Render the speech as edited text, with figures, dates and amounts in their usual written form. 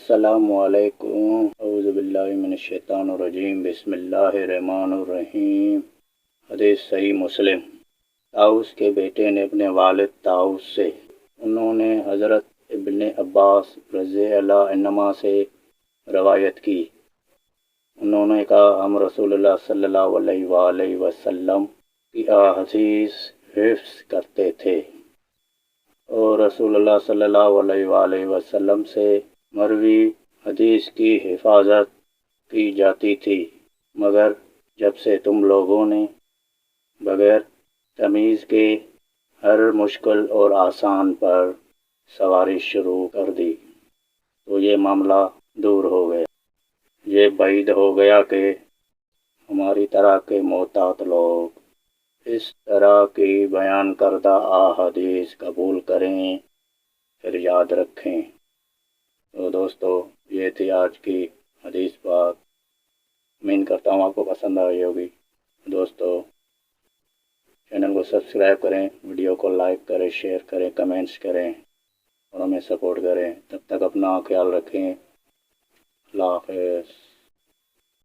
السلام علیکم، اعوذ باللہ من الشیطان الرجیم، بسم اللہ الرحمن الرحیم۔ حدیث صحیح مسلم۔ طاؤس کے بیٹے نے اپنے والد طاؤس سے، انہوں نے حضرت ابن عباس رضی اللہ عنہما سے روایت کی، انہوں نے کہا ہم رسول اللہ صلی اللہ علیہ وآلہ وسلم کی احادیث حفظ کرتے تھے، اور رسول اللہ صلی اللہ علیہ وآلہ وسلم سے مروی حدیث کی حفاظت کی جاتی تھی، مگر جب سے تم لوگوں نے بغیر تمیز کے ہر مشکل اور آسان پر سواری شروع کر دی تو یہ معاملہ دور ہو گیا، یہ بعید ہو گیا کہ ہماری طرح کے محتاط لوگ اس طرح کی بیان کردہ احادیث قبول کریں، پھر یاد رکھیں۔ تو دوستو، یہ تھی آج کی حدیث بات، امید کرتا ہوں آپ کو پسند آئی ہوگی۔ دوستو، چینل کو سبسکرائب کریں، ویڈیو کو لائک کریں، شیئر کریں، کمنٹس کریں اور ہمیں سپورٹ کریں۔ تب تک اپنا خیال رکھیں۔ اللہ حافظ۔